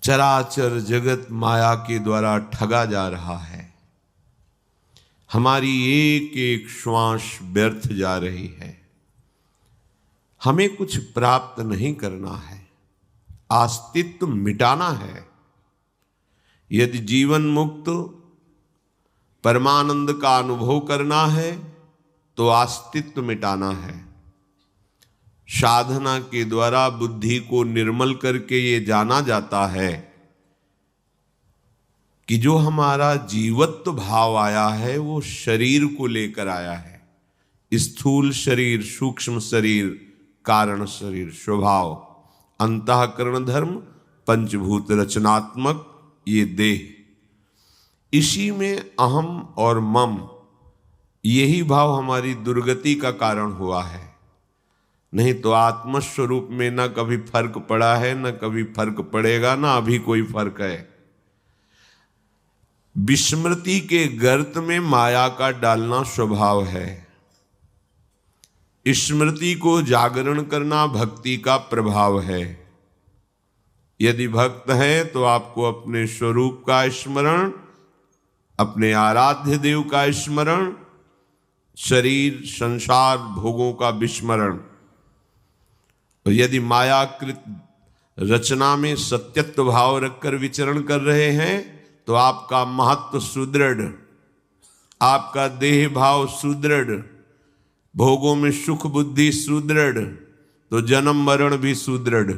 चराचर जगत माया के द्वारा ठगा जा रहा है। हमारी एक एक श्वास व्यर्थ जा रही है। हमें कुछ प्राप्त नहीं करना है, अस्तित्व मिटाना है। यदि जीवन मुक्त परमानंद का अनुभव करना है तो अस्तित्व मिटाना है। साधना के द्वारा बुद्धि को निर्मल करके ये जाना जाता है कि जो हमारा जीवत्व भाव आया है वो शरीर को लेकर आया है। स्थूल शरीर, सूक्ष्म शरीर, कारण शरीर, स्वभाव, अंतःकरण धर्म, पंचभूत रचनात्मक ये देह, इसी में अहम और मम, यही भाव हमारी दुर्गति का कारण हुआ है। नहीं तो आत्मस्वरूप में न कभी फर्क पड़ा है, न कभी फर्क पड़ेगा, न अभी कोई फर्क है। विस्मृति के गर्त में माया का डालना स्वभाव है। स्मृति को जागरण करना भक्ति का प्रभाव है। यदि भक्त है तो आपको अपने स्वरूप का स्मरण, अपने आराध्य देव का स्मरण, शरीर संसार भोगों का विस्मरण। और यदि मायाकृत रचना में सत्यत्व भाव रखकर विचरण कर रहे हैं तो आपका महत्व सुदृढ़, आपका देह भाव सुदृढ़, भोगों में सुख बुद्धि सुदृढ़, तो जन्म मरण भी सुदृढ़।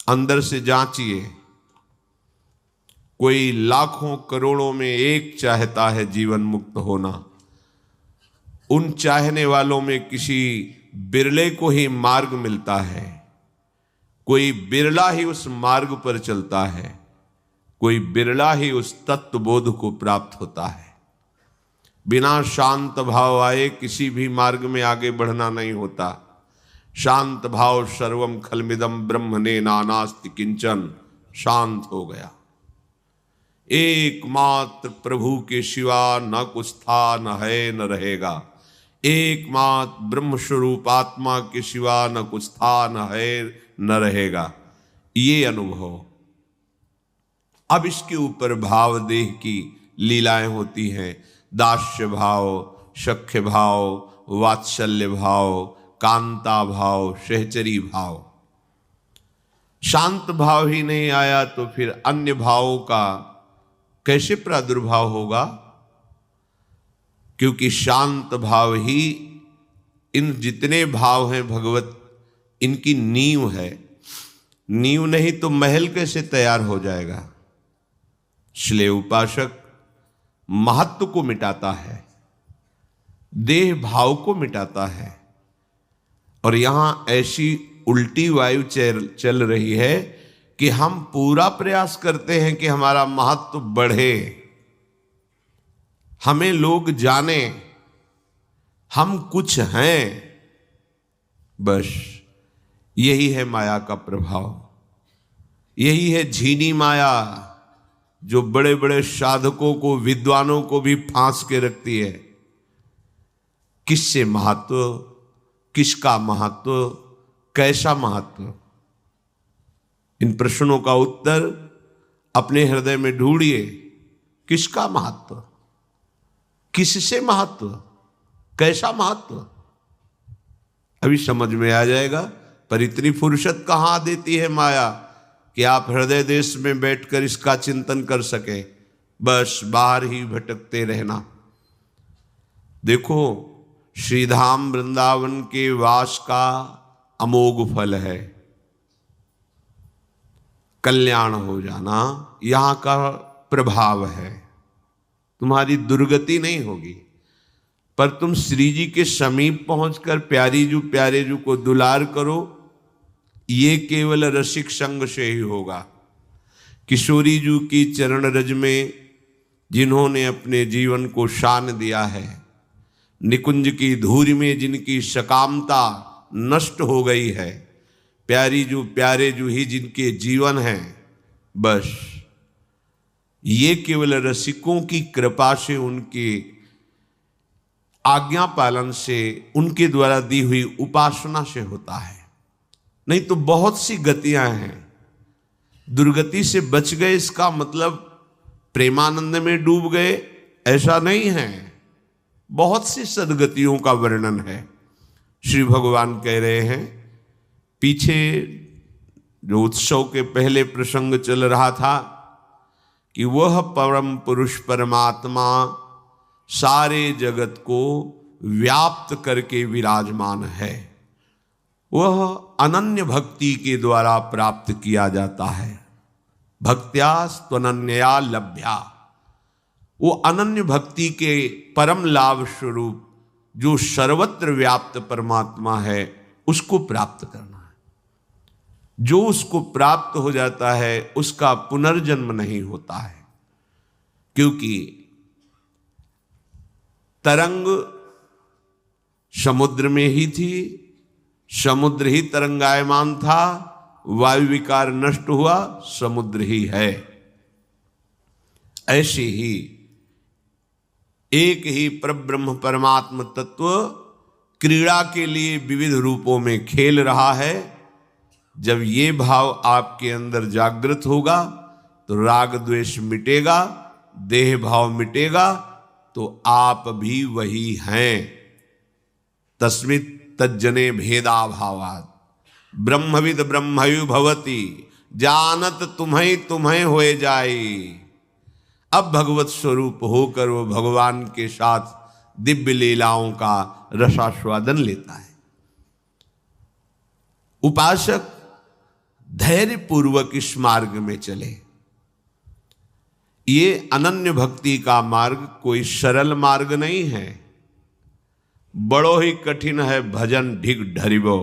अंदर से जांचिए। कोई लाखों करोड़ों में एक चाहता है जीवन मुक्त होना। उन चाहने वालों में किसी बिरले को ही मार्ग मिलता है। कोई बिरला ही उस मार्ग पर चलता है। कोई बिरला ही उस तत्व बोध को प्राप्त होता है। बिना शांत भाव आए किसी भी मार्ग में आगे बढ़ना नहीं होता। शांत भाव सर्वम खलमिदम ब्रह्मणे नानास्ति किंचन, शांत हो गया। एकमात्र प्रभु के सिवा न कुछ था, न है, न रहेगा। एकमात्र ब्रह्म स्वरूप आत्मा के सिवा न कुछ था, न है, न रहेगा। ये अनुभव। अब इसके ऊपर भाव देह की लीलाएं होती हैं। दास्य भाव, सख्य भाव, वात्सल्य भाव, कांता भाव, सहचरी भाव। शांत भाव ही नहीं आया तो फिर अन्य भावों का कैसे प्रादुर्भाव होगा? क्योंकि शांत भाव ही इन जितने भाव हैं भगवत, इनकी नींव है। नींव नहीं तो महल कैसे तैयार हो जाएगा? इसलिए उपासक महत्व को मिटाता है, देह भाव को मिटाता है। और यहां ऐसी उल्टी वायु चल रही है कि हम पूरा प्रयास करते हैं कि हमारा महत्व बढ़े, हमें लोग जाने, हम कुछ हैं। बस यही है माया का प्रभाव। यही है झीनी माया जो बड़े बड़े साधकों को, विद्वानों को भी फांस के रखती है। किससे महत्व, किसका महत्व, कैसा महत्व? इन प्रश्नों का उत्तर अपने हृदय में ढूंढिए। किसका महत्व, किससे महत्व, कैसा महत्व? अभी समझ में आ जाएगा। पर इतनी फुर्सत कहाँ देती है माया कि आप हृदय देश में बैठकर इसका चिंतन कर सके। बस बाहर ही भटकते रहना। देखो, श्रीधाम वृंदावन के वास का अमोघ फल है कल्याण हो जाना। यहां का प्रभाव है। तुम्हारी दुर्गति नहीं होगी, पर तुम श्री जी के समीप पहुंचकर प्यारी जू प्यारे जू को दुलार करो। ये केवल रसिक संग से ही होगा। किशोरी जू की चरण रज में जिन्होंने अपने जीवन को शान दिया है, निकुंज की धूरी में जिनकी सकामता नष्ट हो गई है, प्यारी जू प्यारे जू ही जिनके जीवन हैं, बस ये केवल रसिकों की कृपा से, उनके आज्ञा पालन से, उनके द्वारा दी हुई उपासना से होता है। नहीं तो बहुत सी गतियां हैं दुर्गति से बच गए इसका मतलब प्रेमानंद में डूब गए, ऐसा नहीं है। बहुत सी सदगतियों का वर्णन है। श्री भगवान कह रहे हैं, पीछे जो उत्सव के पहले प्रसंग चल रहा था कि वह परम पुरुष परमात्मा सारे जगत को व्याप्त करके विराजमान है, वह अनन्य भक्ति के द्वारा प्राप्त किया जाता है। भक्त्या त्वनन्या लभ्या, वो अनन्य भक्ति के परम लाभ स्वरूप जो सर्वत्र व्याप्त परमात्मा है उसको प्राप्त करना है। जो उसको प्राप्त हो जाता है उसका पुनर्जन्म नहीं होता है, क्योंकि तरंग समुद्र में ही थी, समुद्र ही तरंगायमान था, वायु विकार नष्ट हुआ, समुद्र ही है। ऐसे ही एक ही परब्रह्म परमात्म तत्व क्रीड़ा के लिए विविध रूपों में खेल रहा है। जब ये भाव आपके अंदर जागृत होगा तो राग द्वेष मिटेगा, देह भाव मिटेगा, तो आप भी वही हैं। तस्मित् तज्जने भेदाभावात् ब्रह्मविद ब्रह्मयु भवति, जानत तुम्हें तुम्हें होए जाई। अब भगवत स्वरूप होकर वो भगवान के साथ दिव्य लीलाओं का रसास्वादन लेता है। उपासक धैर्य पूर्वक इस मार्ग में चले। ये अनन्य भक्ति का मार्ग कोई सरल मार्ग नहीं है, बड़ो ही कठिन है। भजन ढिग ढरिबो,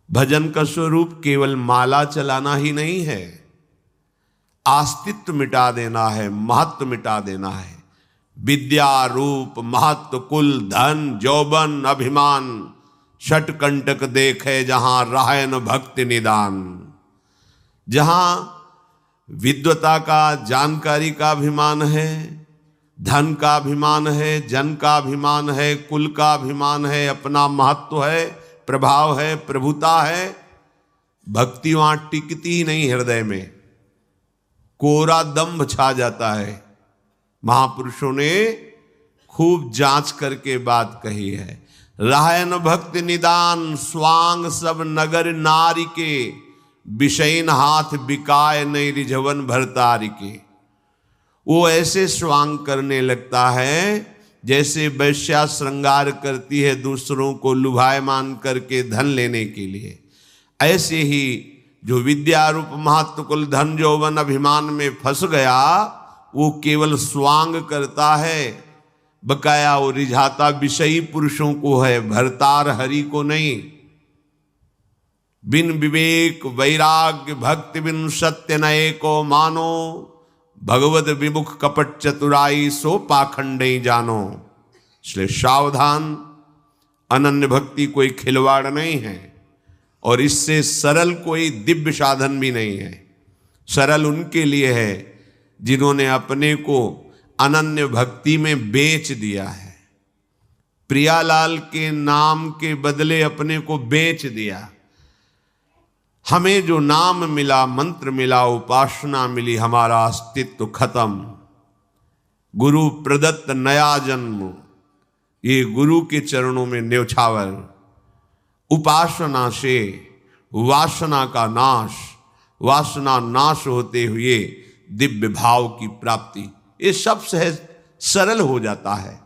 भजन का स्वरूप केवल माला चलाना ही नहीं है, अस्तित्व मिटा देना है, महत्व मिटा देना है। विद्या रूप महत्व कुल धन जौबन अभिमान षटकंटक देखे जहां रायन भक्ति निदान। जहां विद्वता का जानकारी का अभिमान है, धन का अभिमान है, जन का अभिमान है, कुल का अभिमान है, अपना महत्व है, प्रभाव है, प्रभुता है, भक्ति वहां टिकती ही नहीं। हृदय में कोरा दंभ छा जाता है। महापुरुषों ने खूब जांच करके बात कही है। रायन भक्ति निदान स्वांग सब नगर नारी के, विषयन हाथ बिकाय नहीं रिझवन भरतारी के। वो ऐसे स्वांग करने लगता है जैसे वैश्या श्रृंगार करती है दूसरों को लुभायमान करके धन लेने के लिए। ऐसे ही जो विद्या रूप महत्व कुल धन यौवन अभिमान में फंस गया, वो केवल स्वांग करता है, बकाया वो रिझाता विषयी पुरुषों को है, भरतार हरि को नहीं। बिन विवेक वैराग्य भक्ति बिन सत्य नये को मानो, भगवत विमुख कपट चतुराई सो पाखंडे जानो। इसलिए सावधान, अनन्य भक्ति कोई खिलवाड़ नहीं है और इससे सरल कोई दिव्य साधन भी नहीं है। सरल उनके लिए है जिन्होंने अपने को अनन्य भक्ति में बेच दिया है, प्रियालाल के नाम के बदले अपने को बेच दिया। हमें जो नाम मिला, मंत्र मिला, उपासना मिली, हमारा अस्तित्व खत्म। गुरु प्रदत्त नया जन्म, ये गुरु के चरणों में न्यौछावर। उपासना से वासना का नाश, वासना नाश होते हुए दिव्य भाव की प्राप्ति, ये सब सहज सरल हो जाता है।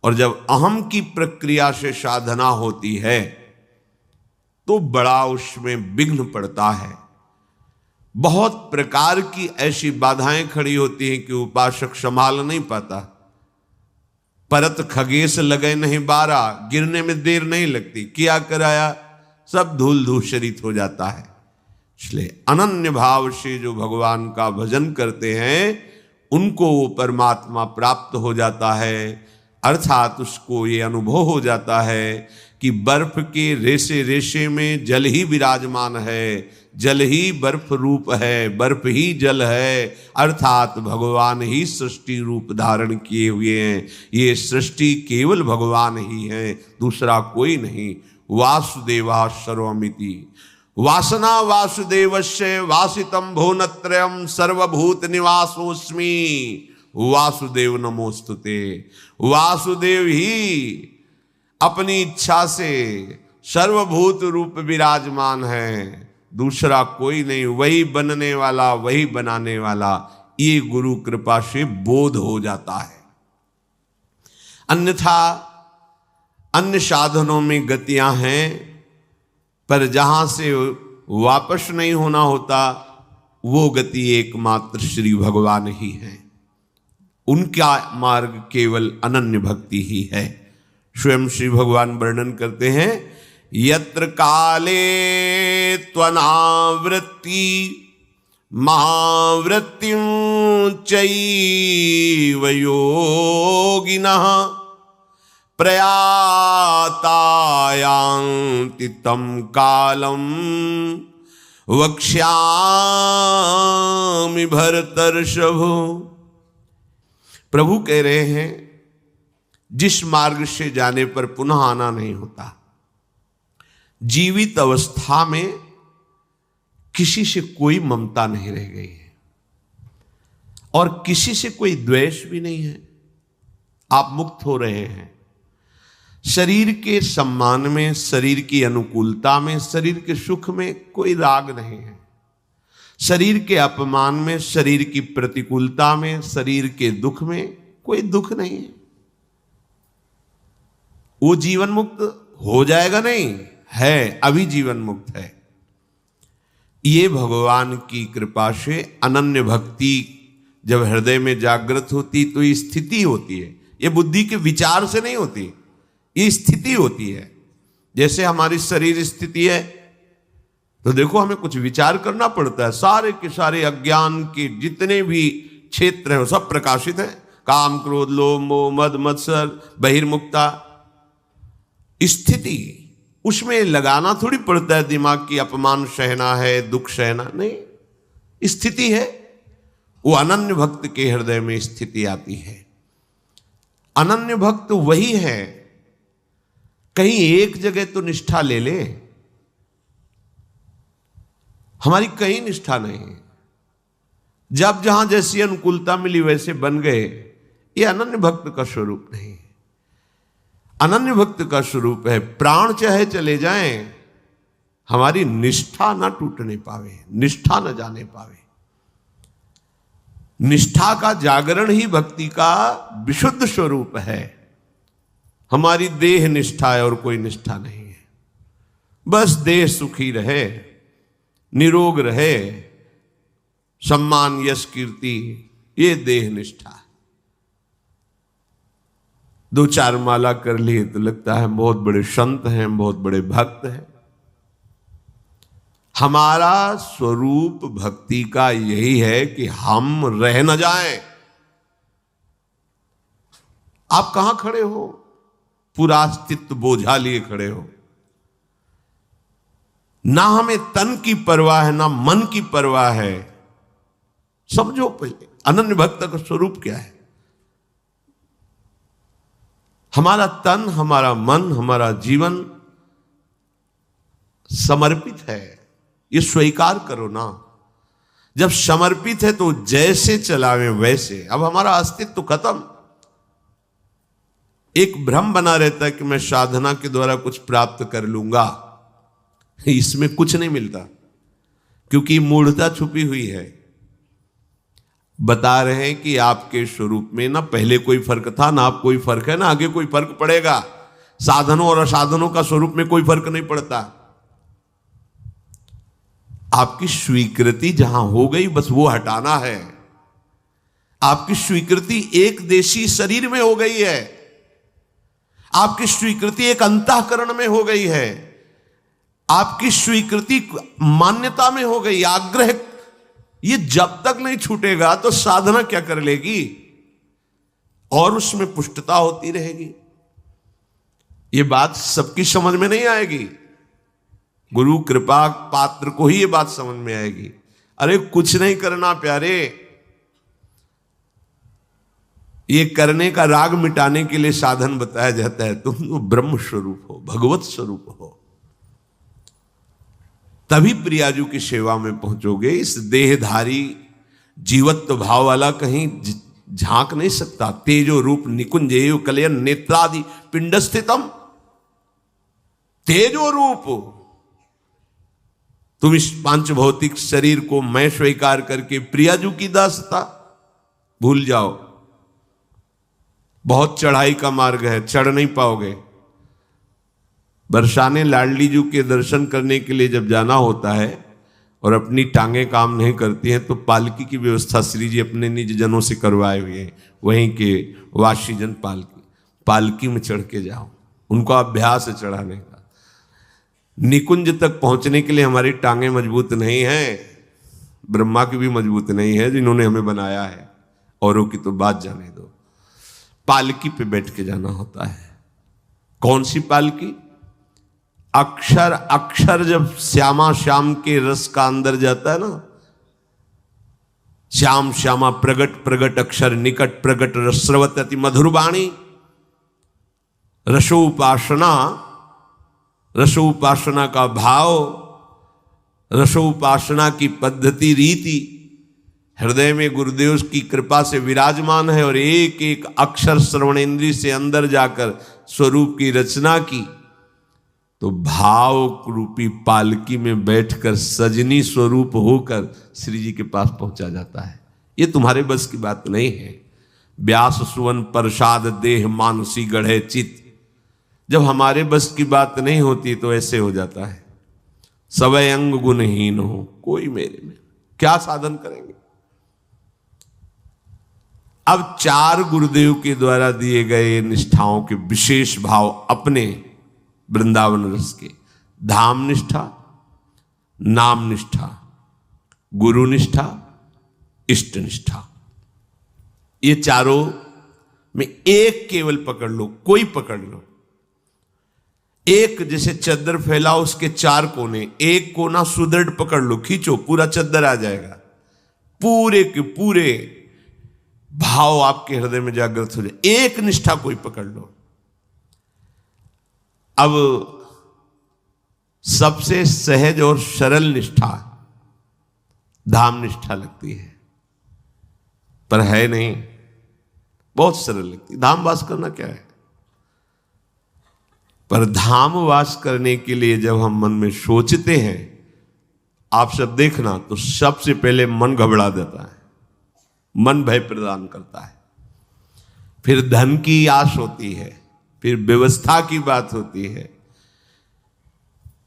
और जब अहम की प्रक्रिया से साधना होती है तो बड़ा उसमें विघ्न पड़ता है। बहुत प्रकार की ऐसी बाधाएं खड़ी होती हैं कि उपासक संभाल नहीं पाता। परत खगेश लगे नहीं बारा, गिरने में देर नहीं लगती, किया कराया सब धूल धूसरित हो जाता है। इसलिए अनन्य भाव से जो भगवान का भजन करते हैं उनको वो परमात्मा प्राप्त हो जाता है। अर्थात उसको ये अनुभव हो जाता है कि बर्फ के रेशे रेशे में जल ही विराजमान है, जल ही बर्फ रूप है, बर्फ ही जल है। अर्थात भगवान ही सृष्टि रूप धारण किए हुए हैं। ये सृष्टि केवल भगवान ही है, दूसरा कोई नहीं। वासुदेवा सर्वमिति, वासना वासुदेवस्य वासितम भुवनत्रयम् सर्वभूत निवासोऽस्मि वासुदेव नमोस्तुते। वासुदेव ही अपनी इच्छा से सर्वभूत रूप विराजमान है, दूसरा कोई नहीं, वही बनने वाला, वही बनाने वाला, ये गुरु कृपा से बोध हो जाता है। अन्यथा अन्य साधनों में गतियां हैं, पर जहां से वापस नहीं होना होता वो गति एकमात्र श्री भगवान ही है। उनका मार्ग केवल अनन्य भक्ति ही है। स्वयं श्री भगवान वर्णन करते हैं, यत्र काले त्वनावृत्ति महावृत्तिं चैव योगिनः प्रयातायान्ति तं कालं वक्ष्यामि भरतर्षभ। प्रभु कह रहे हैं, जिस मार्ग से जाने पर पुनः आना नहीं होता, जीवित अवस्था में किसी से कोई ममता नहीं रह गई है और किसी से कोई द्वेष भी नहीं है। आप मुक्त हो रहे हैं। शरीर के सम्मान में, शरीर की अनुकूलता में, शरीर के सुख में कोई राग नहीं है। शरीर के अपमान में, शरीर की प्रतिकूलता में, शरीर के दुख में कोई दुख नहीं है। वो जीवन मुक्त हो जाएगा नहीं है, अभी जीवन मुक्त है। ये भगवान की कृपा से अनन्य भक्ति जब हृदय में जागृत होती तो ये स्थिति होती है। ये बुद्धि के विचार से नहीं होती, ये स्थिति होती है। जैसे हमारी शरीर स्थिति है तो देखो हमें कुछ विचार करना पड़ता है। सारे के सारे अज्ञान के जितने भी क्षेत्र हैं वो सब प्रकाशित है। काम, क्रोध, लोभ, मोह, मद, मत्सर, बहिर्मुखता, स्थिति, उसमें लगाना थोड़ी पड़ता है दिमाग की अपमान सहना है, दुख सहना नहीं, स्थिति है। वो अनन्य भक्त के हृदय में स्थिति आती है। अनन्य भक्त वही है, कहीं एक जगह तो निष्ठा ले ले, हमारी कहीं निष्ठा नहीं है। जब जहां जैसी अनुकूलता मिली वैसे बन गए, ये अनन्य भक्त का स्वरूप नहीं है। अनन्य भक्त का स्वरूप है, प्राण चाहे चले जाएं, हमारी निष्ठा ना टूटने पावे, निष्ठा न जाने पावे। निष्ठा का जागरण ही भक्ति का विशुद्ध स्वरूप है। हमारी देह निष्ठा है और कोई निष्ठा नहीं है। बस देह सुखी रहे, निरोग रहे, सम्मान, यश, कीर्ति, ये देह निष्ठा है। दो चार माला कर लिए तो लगता है बहुत बड़े संत हैं, बहुत बड़े भक्त हैं। हमारा स्वरूप भक्ति का यही है कि हम रह न जाएं। आप कहां खड़े हो? पूरा अस्तित्व बोझा लिए खड़े हो। ना हमें तन की परवाह है, ना मन की परवाह है। समझो पहले अनन्य भक्त का स्वरूप क्या है। हमारा तन, हमारा मन, हमारा जीवन समर्पित है, ये स्वीकार करो ना। जब समर्पित है तो जैसे चलावे वैसे। अब हमारा अस्तित्व खत्म। एक भ्रम बना रहता है कि मैं साधना के द्वारा कुछ प्राप्त कर लूंगा, इसमें कुछ नहीं मिलता, क्योंकि मूढ़ता छुपी हुई है। बता रहे हैं कि आपके स्वरूप में ना पहले कोई फर्क था, ना अब कोई फर्क है, ना आगे कोई फर्क पड़ेगा। साधनों और असाधनों का स्वरूप में कोई फर्क नहीं पड़ता। आपकी स्वीकृति जहां हो गई बस वो हटाना है। आपकी स्वीकृति एक देशी शरीर में हो गई है, आपकी स्वीकृति एक अंतःकरण में हो गई है, आपकी स्वीकृति मान्यता में हो गई, आग्रह। ये जब तक नहीं छूटेगा तो साधना क्या कर लेगी, और उसमें पुष्टता होती रहेगी। ये बात सबकी समझ में नहीं आएगी, गुरु कृपा पात्र को ही ये बात समझ में आएगी। अरे कुछ नहीं करना प्यारे, ये करने का राग मिटाने के लिए साधन बताया जाता है। तुम तो ब्रह्म स्वरूप हो, भगवत स्वरूप हो। तभी प्रियाजू की सेवा में पहुंचोगे। इस देहधारी जीवत्व भाव वाला कहीं झांक नहीं सकता। तेजो रूप निकुंजेय कलयन नेत्रादि पिंड स्थितम, तेजो रूप। तुम इस पांच भौतिक शरीर को मैं स्वीकार करके प्रियाजू की दासता भूल जाओ। बहुत चढ़ाई का मार्ग है, चढ़ नहीं पाओगे। बरसाने लाडली जू के दर्शन करने के लिए जब जाना होता है और अपनी टांगें काम नहीं करती हैं तो पालकी की व्यवस्था श्री जी अपने निज जनों से करवाए हुए हैं। वहीं के वाशीजन पालकी में चढ़ के जाओ, उनको अभ्यास है चढ़ाने का। निकुंज तक पहुंचने के लिए हमारी टांगें मजबूत नहीं हैं, ब्रह्मा की भी मजबूत नहीं है जिन्होंने हमें बनाया है, औरों की तो बात जाने दो। पालकी पे बैठ के जाना होता है। कौन सी पालकी? अक्षर अक्षर जब श्यामा श्याम के रस का अंदर जाता है ना, श्याम श्यामा प्रगट प्रगट अक्षर निकट प्रगट रसवत अति मधुरवाणी, रसोपासना, रसोपासना का भाव, रसोपासना की पद्धति रीति हृदय में गुरुदेव की कृपा से विराजमान है। और एक एक अक्षर श्रवणेन्द्रिय से अंदर जाकर स्वरूप की रचना की, तो भाव रूपी पालकी में बैठकर सजनी स्वरूप होकर श्री जी के पास पहुंचा जाता है। ये तुम्हारे बस की बात नहीं है। व्यास सुवन प्रसाद देह मानसी गढ़े चित, जब हमारे बस की बात नहीं होती तो ऐसे हो जाता है। सवै अंग गुणहीन हो कोई मेरे में, क्या साधन करेंगे? अब चार गुरुदेव के द्वारा दिए गए निष्ठाओं के विशेष भाव अपने वृंदावन रस के, धाम निष्ठा, नाम निष्ठा, गुरु निष्ठा, इष्ट निष्ठा, ये चारों में एक केवल पकड़ लो, कोई पकड़ लो। एक जैसे चद्दर फैला उसके चार कोने, एक कोना सुदृढ़ पकड़ लो, खींचो, पूरा चद्दर आ जाएगा। पूरे के पूरे भाव आपके हृदय में जागृत हो जाए। एक निष्ठा कोई पकड़ लो। अब सबसे सहज और सरल निष्ठा धाम निष्ठा लगती है, पर है नहीं, बहुत सरल लगती। धाम वास करना क्या है? पर धाम वास करने के लिए जब हम मन में सोचते हैं, आप सब देखना, तो सबसे पहले मन घबरा देता है, मन भय प्रदान करता है। फिर धन की आस होती है, फिर व्यवस्था की बात होती है,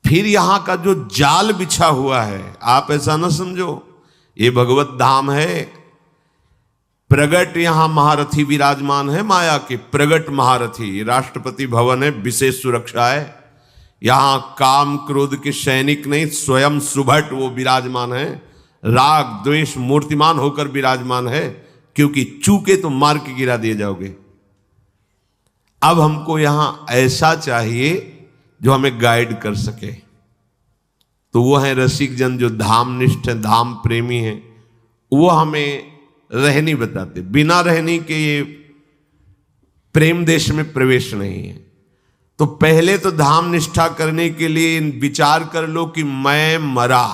फिर यहां का जो जाल बिछा हुआ है, आप ऐसा ना समझो ये भगवत धाम है। प्रगट यहां महारथी विराजमान है, माया के प्रगट महारथी। राष्ट्रपति भवन है, विशेष सुरक्षा है। यहां काम क्रोध के सैनिक नहीं, स्वयं सुभट वो विराजमान है। राग द्वेष मूर्तिमान होकर विराजमान है, क्योंकि चूके तो मार के गिरा दिए जाओगे। अब हमको यहां ऐसा चाहिए जो हमें गाइड कर सके, तो वो है रसिक जन जो धामनिष्ठ है, धाम प्रेमी है। वो हमें रहनी बताते, बिना रहनी के ये प्रेम देश में प्रवेश नहीं है। तो पहले तो धाम निष्ठा करने के लिए विचार कर लो कि मैं मरा,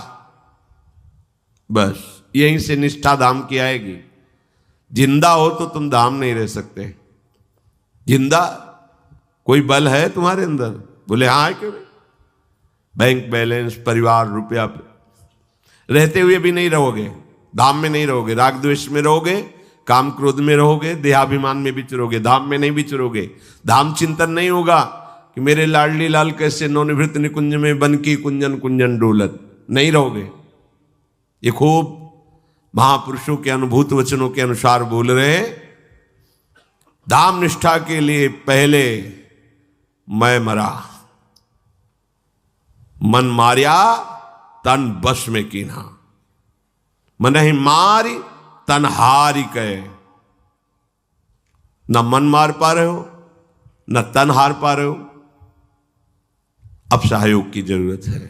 बस यहीं से निष्ठा धाम की आएगी। जिंदा हो तो तुम धाम नहीं रह सकते। जिंदा कोई बल है तुम्हारे अंदर? बोले हाँ है, क्यों नहीं? बैंक बैलेंस, परिवार, रुपया, रहते हुए भी नहीं रहोगे, धाम में नहीं रहोगे। राग द्वेष में रहोगे, काम क्रोध में रहोगे, देहाभिमान में विचरोगे, धाम में नहीं विचरोगे। धाम चिंतन नहीं होगा कि मेरे लाडली लाल कैसे नवनिवृत्त निकुंज में बन की कुंजन कुंजन डोलत, नहीं रहोगे। ये खूब महापुरुषों के अनुभूत वचनों के अनुसार बोल रहे हैं। धाम निष्ठा के लिए पहले मैं मरा, मन मारिया तन बस में कीन्हा, मन ही मारी तन हारी कहे। न मन मार पा रहे हो, न तन हार पा रहे हो। अब सहयोग की जरूरत है।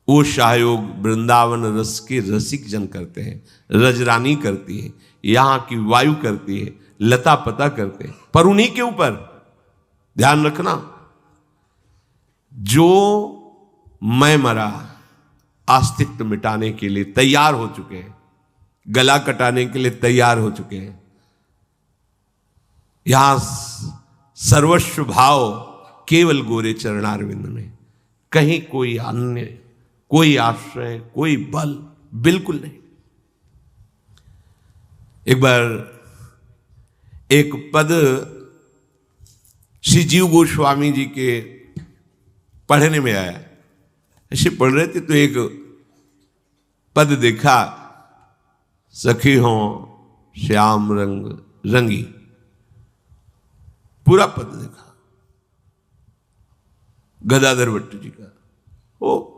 वो सहयोग वृंदावन रस के रसिक जन करते हैं, रजरानी करती है, यहां की वायु करती है, लता पता करते हैं। पर उन्हीं के ऊपर ध्यान रखना, जो मैं मरा अस्तित्व मिटाने के लिए तैयार हो चुके हैं, गला कटाने के लिए तैयार हो चुके हैं। यहां सर्वस्व भाव केवल गोरे चरणारविंद में, कहीं कोई अन्य, कोई आश्रय, कोई बल बिल्कुल नहीं। एक बार एक पद श्री जीव गोस्वामी जी के पढ़ने में आया। ऐसे पढ़ रहे थे तो एक पद देखा, सखी हो श्याम रंग रंगी, पूरा पद देखा गदाधर भट्ट जी का। ओ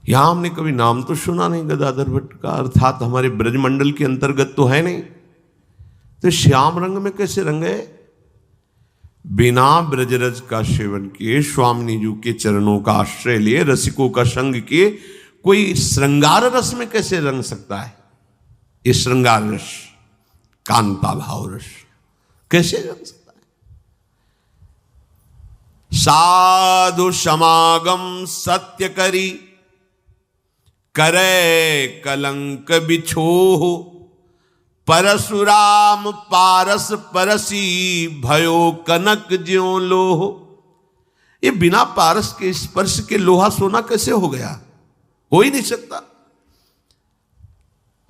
यहां हमने कभी नाम तो सुना नहीं गदाधर भट्ट का, अर्थात हमारे ब्रजमंडल के अंतर्गत तो है नहीं, तो श्याम रंग में कैसे रंगे? बिना ब्रजरज का सेवन किए, स्वामिनी जी के चरणों का आश्रय लिए, रसिकों का संग किए, कोई श्रृंगार रस में कैसे रंग सकता है? ये श्रृंगार रस, कांता भाव रस कैसे रंग सकता है? साधु समागम सत्य करी, करे कलंक बिछोह, परशुराम पारस परसी, भयो कनक ज्यों लोह। ये बिना पारस के स्पर्श के लोहा सोना कैसे हो गया? हो ही नहीं सकता।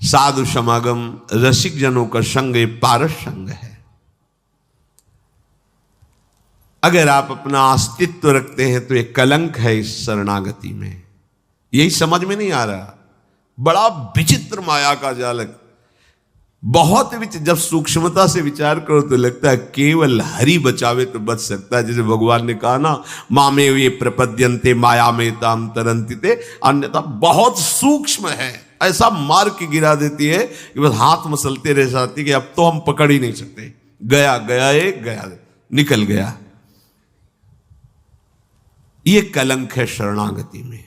साधु समागम, रसिक जनों का संग, ये पारस संग है। अगर आप अपना अस्तित्व रखते हैं तो ये कलंक है इस शरणागति में। यही समझ में नहीं आ रहा। बड़ा विचित्र माया का जालक, बहुत विचित्र। जब सूक्ष्मता से विचार करो तो लगता है केवल हरि बचावे तो बच सकता है। जैसे भगवान ने कहा ना, मामे ये प्रपद्यन्ते माया में ताम तरंति ते, अन्यथा बहुत सूक्ष्म है, ऐसा मार के गिरा देती है कि बस हाथ मसलते रह जाती कि अब तो हम पकड़ ही नहीं सकते। गया गया एक गया, निकल गया। ये कलंक है शरणागति में।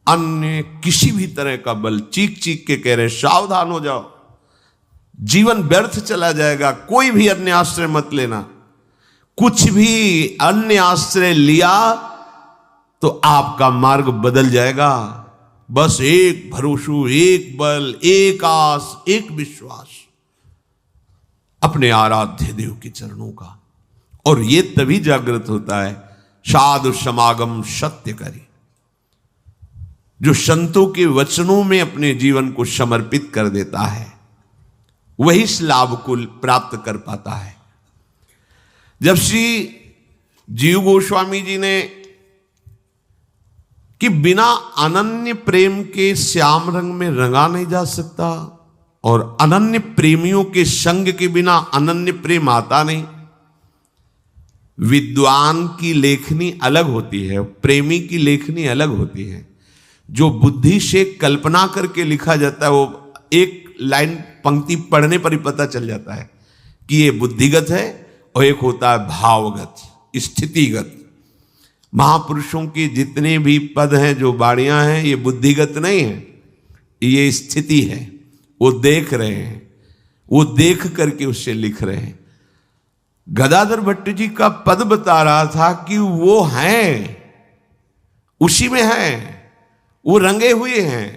अन्य किसी भी तरह का बल, चीख चीख के कह रहे सावधान हो जाओ, जीवन व्यर्थ चला जाएगा। कोई भी अन्य आश्रय मत लेना। कुछ भी अन्य आश्रय लिया तो आपका मार्ग बदल जाएगा। बस एक भरोसू, एक बल, एक आस, एक विश्वास अपने आराध्य देव के चरणों का। और ये तभी जागृत होता है साधु समागम सत्य करी, जो संतों के वचनों में अपने जीवन को समर्पित कर देता है, वही इस लाभ को प्राप्त कर पाता है। जब श्री जीव गोस्वामी जी ने कि बिना अनन्य प्रेम के श्याम रंग में रंगा नहीं जा सकता, और अनन्य प्रेमियों के संग के बिना अनन्य प्रेम आता नहीं। विद्वान की लेखनी अलग होती है, प्रेमी की लेखनी अलग होती है। जो बुद्धि से कल्पना करके लिखा जाता है, वो एक लाइन पंक्ति पढ़ने पर ही पता चल जाता है कि ये बुद्धिगत है, और एक होता है भावगत, स्थितिगत। महापुरुषों की जितने भी पद हैं, जो बाणियां हैं, ये बुद्धिगत नहीं है, ये स्थिति है। वो देख रहे हैं, वो देख करके उससे लिख रहे हैं। गदाधर भट्ट जी का पद बता रहा था कि वो हैं, उसी में हैं, वो रंगे हुए हैं,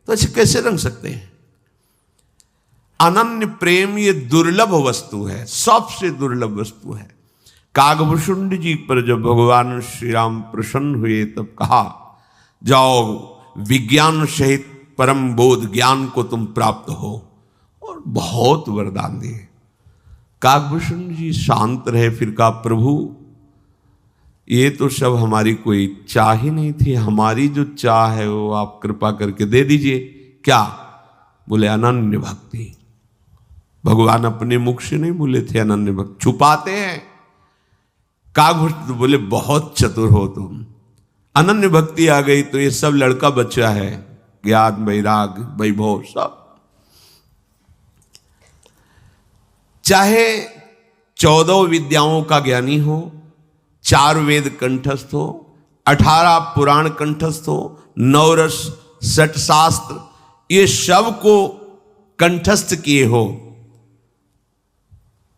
तो ऐसे कैसे रंग सकते हैं? अनन्य प्रेम ये दुर्लभ वस्तु है, सबसे दुर्लभ वस्तु है। कागभूषुंड जी पर जब भगवान श्री राम प्रसन्न हुए तब कहा, जाओ विज्ञान सहित परम बोध ज्ञान को तुम प्राप्त हो, और बहुत वरदान दिए। कागभूषण जी शांत रहे, फिर कहा, प्रभु ये तो सब हमारी कोई चाह ही नहीं थी, हमारी जो चाह है वो आप कृपा करके दे दीजिए। क्या? बोले अनन्य भक्ति। भगवान अपने मुख से नहीं बोले थे अनन्य भक्ति, छुपाते हैं। कागभूषण तो बोले बहुत चतुर हो तुम, अनन्य भक्ति आ गई तो ये सब लड़का बच्चा है, ज्ञान वैराग वैभव सब। चाहे 14 विद्याओं का ज्ञानी हो, 4 वेद कंठस्थ हो, 18 पुराण कंठस्थ हो, 9 रस 6 शास्त्र, ये सब को कंठस्थ किए हो,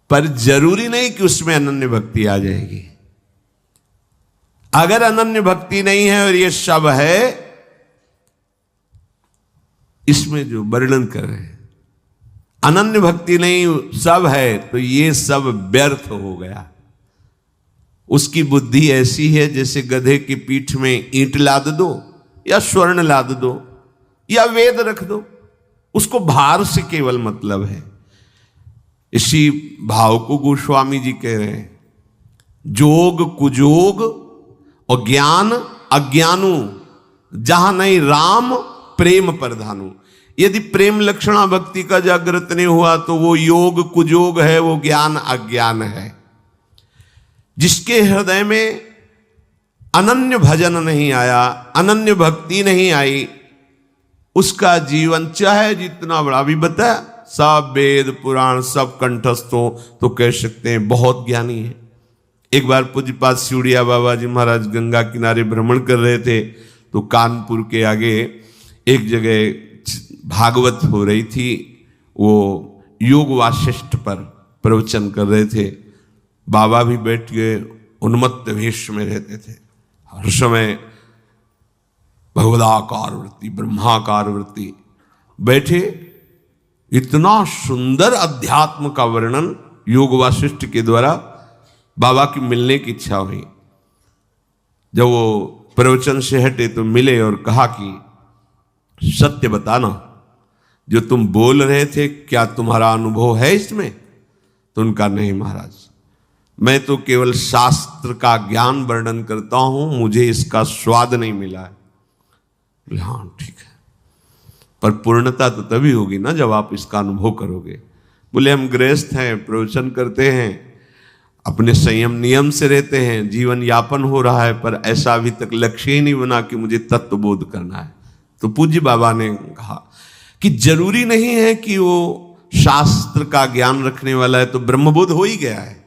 पर जरूरी नहीं कि उसमें अनन्य भक्ति आ जाएगी। अगर अनन्य भक्ति नहीं है और ये सब है, इसमें जो वर्णन कर रहे हैं, अनन्य भक्ति नहीं सब है तो ये सब व्यर्थ हो गया। उसकी बुद्धि ऐसी है जैसे गधे की पीठ में ईंट लाद दो या स्वर्ण लाद दो या वेद रख दो, उसको भार से केवल मतलब है। इसी भाव को गोस्वामी जी कह रहे हैं, जोग कुजोग और ज्ञान अज्ञानु, जहां नहीं राम प्रेम प्रधानु। यदि प्रेम लक्षणा भक्ति का जागृत नहीं हुआ तो वो योग कुजोग है, वो ज्ञान अज्ञान है। जिसके हृदय में अनन्य भजन नहीं आया, अनन्य भक्ति नहीं आई, उसका जीवन चाहे जितना बड़ा, अभी बता सब वेद पुराण सब कंठस्थ हो तो कह सकते हैं बहुत ज्ञानी है। एक बार पूज्यपाद सिउड़िया बाबा जी महाराज गंगा किनारे भ्रमण कर रहे थे तो कानपुर के आगे एक जगह भागवत हो रही थी, वो योग वासिष्ठ पर प्रवचन कर रहे थे। बाबा भी बैठ गए, उन्मत्त वेश में रहते थे। हर समय भगवदाकार वृत्ति ब्रह्माकार वृत्ति बैठे। इतना सुंदर अध्यात्म का वर्णन योग वासिष्ठ के द्वारा बाबा की मिलने की इच्छा हुई। जब वो प्रवचन से हटे तो मिले और कहा कि सत्य बताना, जो तुम बोल रहे थे क्या तुम्हारा अनुभव है इसमें? तो उनका नहीं महाराज, मैं तो केवल शास्त्र का ज्ञान वर्णन करता हूं, मुझे इसका स्वाद नहीं मिला है। हाँ ठीक है, पर पूर्णता तो तभी होगी ना जब आप इसका अनुभव करोगे। बोले हम गृहस्थ हैं, प्रवचन करते हैं, अपने संयम नियम से रहते हैं, जीवन यापन हो रहा है, पर ऐसा अभी तक लक्ष्य ही नहीं बना कि मुझे तत्वबोध करना है। तो पूज्य बाबा ने कहा कि जरूरी नहीं है कि वो शास्त्र का ज्ञान रखने वाला है तो ब्रह्मबोध हो ही गया है।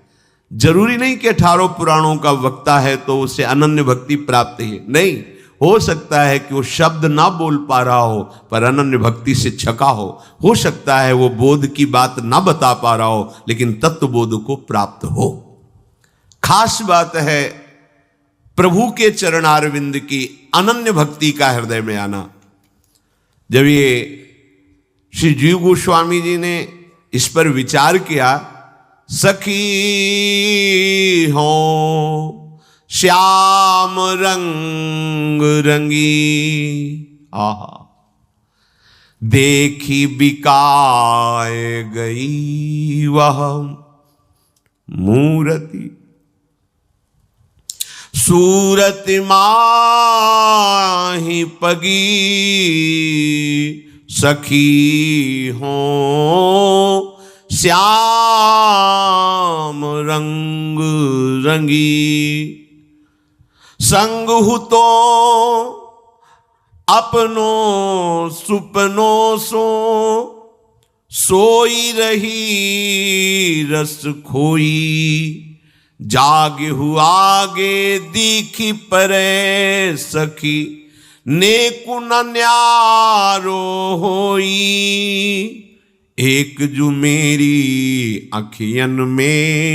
जरूरी नहीं कि 18 पुराणों का वक्ता है तो उसे अनन्य भक्ति प्राप्त ही नहीं। हो सकता है कि वो शब्द ना बोल पा रहा हो पर अनन्य भक्ति से छका हो सकता है वो बोध की बात ना बता पा रहा हो लेकिन तत्व बोध को प्राप्त हो। खास बात है प्रभु के चरणारविंद की अनन्य भक्ति का हृदय में आना। जब ये श्री जीव गोस्वामी जी ने इस पर विचार किया, सखी हो श्याम रंग रंगी, आहा देखी बिकाए गई वह मूर्ति, सूरत माही पगी सखी हो श्याम रंग रंगी। संग हु तो अपनों सुपनों सो सोई रही रस खोई, जागे हुआ आगे दीखी परे सखी नेकु न न्यारो होई। एक जो मेरी अखियन में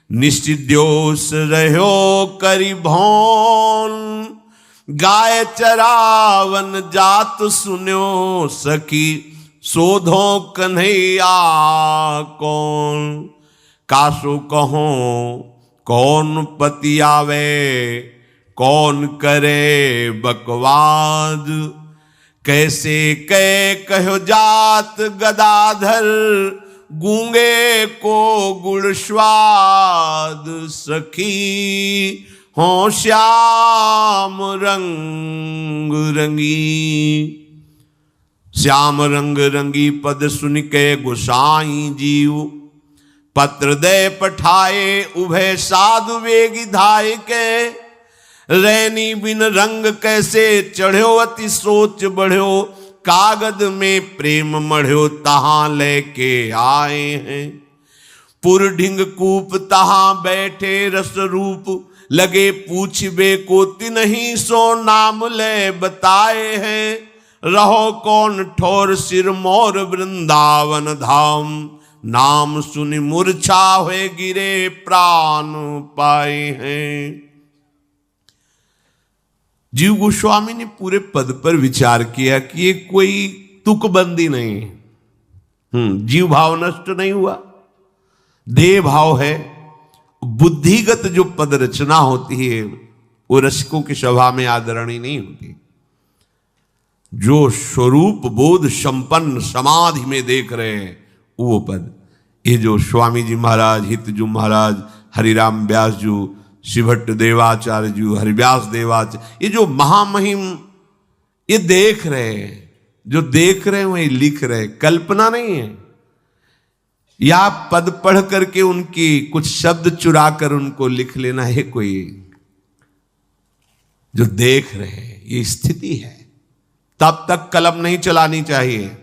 निष्द्योष रहो करी भौन, गाय चरावन जात सुन्यो सखी सोधो कन्हैया कौन। कासो कहो कौन पति आवे कौन करे बकवाद, कैसे कहो जात गदाधर गूंगे को गुड़ स्वाद सखी हो श्याम रंग रंगी। श्याम रंग रंगी पद सुन के गोसाई जीव पत्र दे पठाए उभय साधु वेगी धाय के। रैनी बिन रंग कैसे चढ़्यो अति सोच बढ़्यो, कागद में प्रेम मढ़्यो तहां लेके आए हैं। पुर ढिंग कूप तहां बैठे रस रूप, लगे पूछबे को तिन्हीं सो नाम ले बताए हैं। रहो कौन ठोर सिर मोर वृंदावन धाम, नाम सुनि मूर्छा हुए गिरे प्राण पाए हैं। जीव गोस्वामी ने पूरे पद पर विचार किया कि ये कोई तुकबंदी नहीं है। जीव भाव नष्ट नहीं हुआ, देह भाव है। बुद्धिगत जो पद रचना होती है वो रसिकों की सभा में आदरणीय नहीं होती। जो स्वरूप बोध संपन्न समाधि में देख रहे हैं वो पद, ये जो स्वामी जी महाराज, हितजू महाराज, हरिराम व्यास जी, शिवभट्ट देवाचार्य जी, हरिव्यास देवाचार्य, ये जो महामहिम ये देख रहे हैं, जो देख रहे हैं वही लिख रहे हैं, कल्पना नहीं है। या पद पढ़ करके उनकी कुछ शब्द चुरा कर उनको लिख लेना है कोई, जो देख रहे हैं ये स्थिति है। तब तक कलम नहीं चलानी चाहिए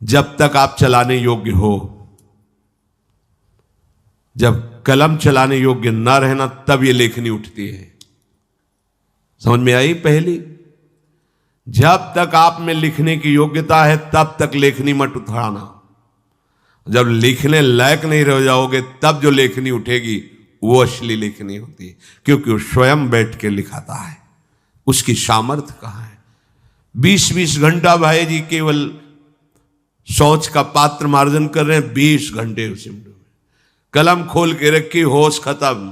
जब तक आप चलाने योग्य हो। जब कलम चलाने योग्य न रहना तब ये लेखनी उठती है। समझ में आई पहली? जब तक आप में लिखने की योग्यता है तब तक लेखनी मत उठाना। जब लिखने लायक नहीं रह जाओगे तब जो लेखनी उठेगी वो असली लेखनी होती है, क्योंकि वो स्वयं बैठ के लिखाता है। उसकी सामर्थ्य कहां है? 20-20 घंटा भाई जी केवल शौच का पात्र मार्जन कर रहे हैं, 20 घंटे उसी में कलम खोल के रखी, होश खत्म।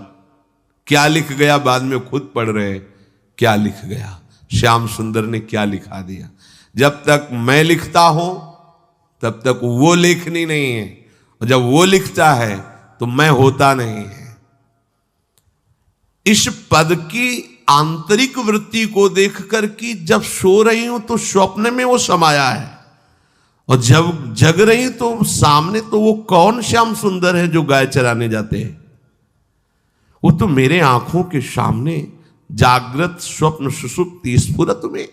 क्या लिख गया बाद में खुद पढ़ रहे हैं, क्या लिख गया, श्याम सुंदर ने क्या लिखा दिया। जब तक मैं लिखता हूं तब तक वो लेखनी नहीं है, और जब वो लिखता है तो मैं होता नहीं है। इस पद की आंतरिक वृत्ति को देखकर कि जब सो रही हूं तो स्वप्न में वो समाया है, और जब जग रही तो सामने तो वो कौन श्याम सुंदर है जो गाय चराने जाते हैं? वो तो मेरे आंखों के सामने जागृत स्वप्न सुषुप्ति स्फुरत में,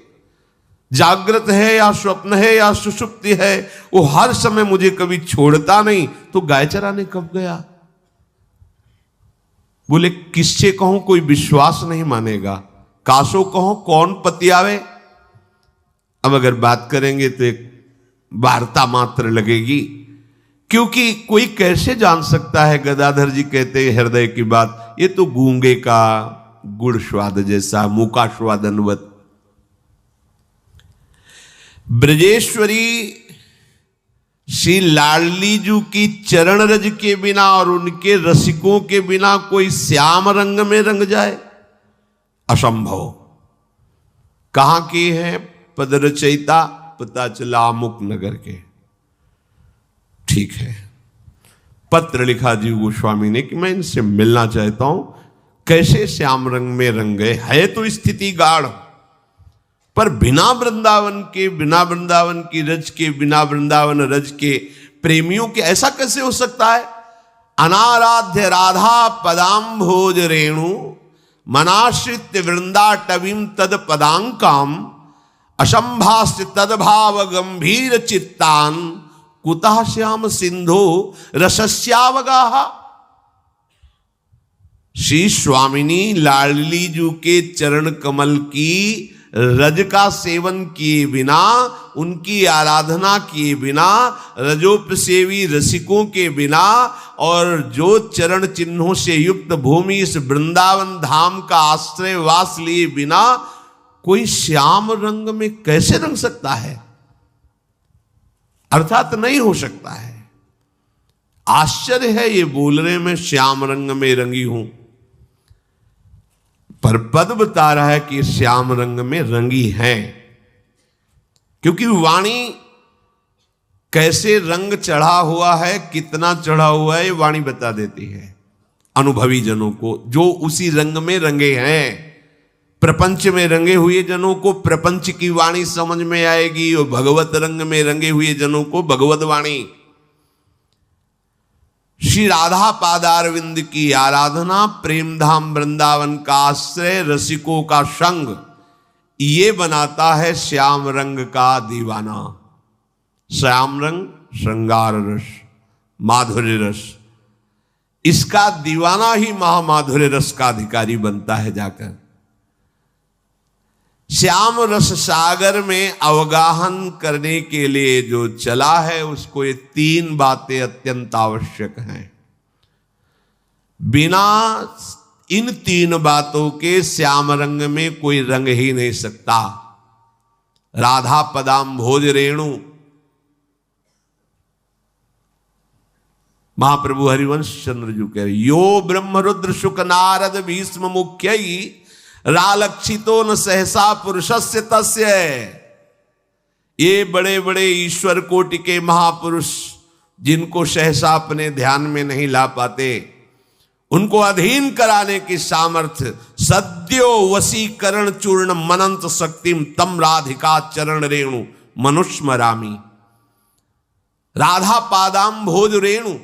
जागृत है या स्वप्न है या सुषुप्ति है, वो हर समय मुझे कभी छोड़ता नहीं। तो गाय चराने कब गया? बोले किससे कहूं, कोई विश्वास नहीं मानेगा। कासो कहो कौन पति आवे। अब अगर बात करेंगे तो एक वार्ता मात्र लगेगी, क्योंकि कोई कैसे जान सकता है। गदाधर जी कहते हैं हृदय की बात, ये तो गूंगे का गुड़ स्वाद जैसा, मूका स्वाद अनुवत। ब्रजेश्वरी श्री लाडली जी की चरण रज के बिना और उनके रसिकों के बिना कोई श्याम रंग में रंग जाए, असंभव। कहां की है पद रचयिता? पता चला अमुक नगर के। ठीक है, पत्र लिखा जी गोस्वामी ने कि मैं इनसे मिलना चाहता हूं, कैसे श्याम रंग में रंग गए। है तो स्थिति गाढ़, पर बिना वृंदावन के, बिना वृंदावन की रज के, बिना वृंदावन रज के प्रेमियों के ऐसा कैसे हो सकता है? अनाराध्य राधा पदाम्भोज रेणु मनाश्रित वृंदाटवीं तद पदांकाम असंभाष्य तदभाव गंभीर चित्तान कुतः श्याम सिंधो रसस्यावगाह। श्री स्वामिनी लाडली जी के चरण कमल की रज का सेवन किए बिना, उनकी आराधना किए बिना, रजोपसेवी रसिकों के बिना, और जो चरण चिन्हों से युक्त भूमि इस वृंदावन धाम का आश्रय वास लिए बिना कोई श्याम रंग में कैसे रंग सकता है? अर्थात नहीं हो सकता है। आश्चर्य है ये बोल रहे मैं श्याम रंग में रंगी हूं, पर पद बता रहा है कि श्याम रंग में रंगी है, क्योंकि वाणी कैसे रंग चढ़ा हुआ है, कितना चढ़ा हुआ है, वाणी बता देती है अनुभवी जनों को, जो उसी रंग में रंगे हैं। प्रपंच में रंगे हुए जनों को प्रपंच की वाणी समझ में आएगी, और भगवत रंग में रंगे हुए जनों को भगवत वाणी। श्री राधा पादारविंद की आराधना, प्रेम धाम वृंदावन का आश्रय, रसिकों का संग, ये बनाता है श्याम रंग का दीवाना। श्याम रंग श्रृंगार रस, माधुर्य रस, इसका दीवाना ही महामाधुर्य रस का अधिकारी बनता है जाकर। श्याम रस सागर में अवगाहन करने के लिए जो चला है उसको ये 3 बातें अत्यंत आवश्यक हैं। बिना इन 3 बातों के श्याम रंग में कोई रंग ही नहीं सकता। राधा पदाम भोज रेणु। महाप्रभु हरिवंश चंद्र जी कह रहे, यो ब्रह्मरुद्र शुक नारद भीष्म मुख्य रालक्षितो न सहसा पुरुषस्य तस्य। ये बड़े बड़े ईश्वर कोटि के महापुरुष जिनको सहसा अपने ध्यान में नहीं ला पाते, उनको अधीन कराने की सामर्थ्य सद्यो वशीकरण चूर्ण मनंत शक्तिम तम राधिका चरण रेणु मनुष्मरामी। राधा पादाम भोज रेणु,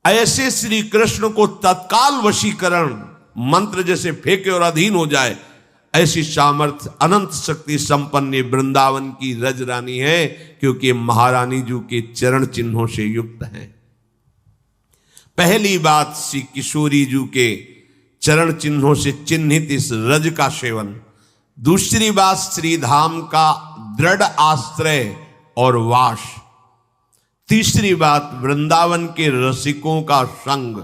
ऐसे श्री कृष्ण को तत्काल वशीकरण, मंत्र जैसे फेंके और अधीन हो जाए, ऐसी सामर्थ्य अनंत शक्ति संपन्न वृंदावन की रज रानी है, क्योंकि महारानी जी के चरण चिन्हों से युक्त हैं। पहली बात श्री किशोरी जी के चरण चिन्हों से चिन्हित इस रज का सेवन। दूसरी बात श्री धाम का दृढ़ आश्रय और वास। तीसरी बात वृंदावन के रसिकों का संग,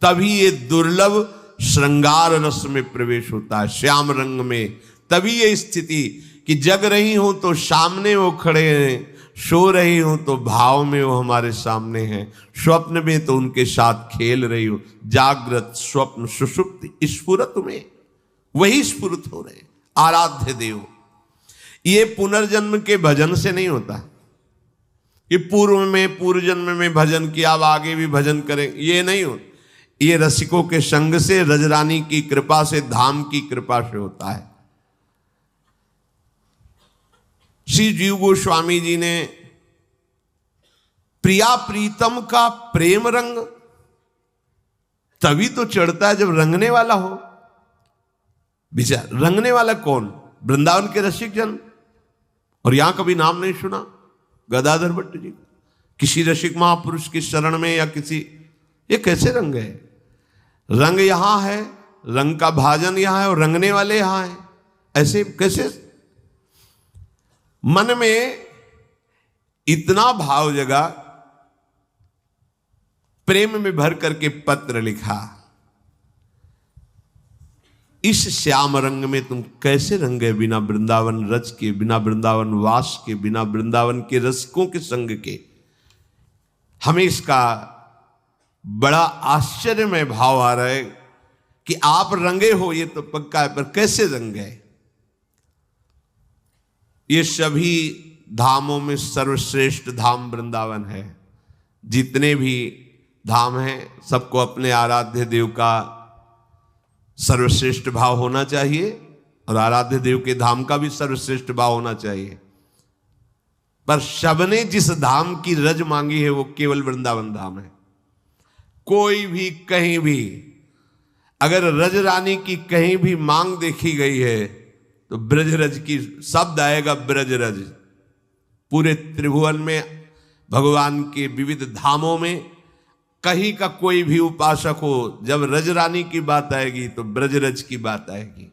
तभी ये दुर्लभ श्रृंगार रस में प्रवेश होता है, श्याम रंग में। तभी ये स्थिति कि जग रही हूं तो सामने वो खड़े हैं, सो रही हूं तो भाव में वो हमारे सामने हैं, स्वप्न में तो उनके साथ खेल रही हूं। जागृत स्वप्न सुषुप्त स्फुरत में वही स्फुरत हो रहे। आराध्य देव, ये पुनर्जन्म के भजन से नहीं होता कि पूर्व जन्म में भजन किया, अब आगे भी भजन करें, ये नहीं हो। ये रसिकों के संग से, रजरानी की कृपा से, धाम की कृपा से होता है। श्री जीव गोस्वामी जी ने प्रिया प्रीतम का प्रेम रंग तभी तो चढ़ता है जब रंगने वाला हो। विचार, रंगने वाला कौन? वृंदावन के रसिक जन। और यहां कभी नाम नहीं सुना गदाधर भट्ट जी, किसी रसिक महापुरुष की शरण में या किसी, ये कैसे रंग है? रंग यहां है, रंग का भाजन यहां है और रंगने वाले यहां है, ऐसे कैसे? मन में इतना भाव जगा, प्रेम में भर करके पत्र लिखा, इस श्याम रंग में तुम कैसे रंगे बिना वृंदावन रज के, बिना वृंदावन वास के, बिना वृंदावन के रसिकों के संग के। हमें इसका बड़ा आश्चर्यमय भाव आ रहा है कि आप रंगे हो, ये तो पक्का है, पर कैसे रंगे? ये सभी धामों में सर्वश्रेष्ठ धाम वृंदावन है। जितने भी धाम हैं सबको अपने आराध्य देव का सर्वश्रेष्ठ भाव होना चाहिए और आराध्य देव के धाम का भी सर्वश्रेष्ठ भाव होना चाहिए। पर सबने जिस धाम की रज मांगी है वो केवल वृंदावन धाम है। कोई भी कहीं भी अगर रज रानी की कहीं भी मांग देखी गई है तो ब्रजरज की शब्द आएगा, ब्रजरज। पूरे त्रिभुवन में भगवान के विविध धामों में कहीं का कोई भी उपासक हो, जब रज रानी की बात आएगी तो ब्रजरज की बात आएगी।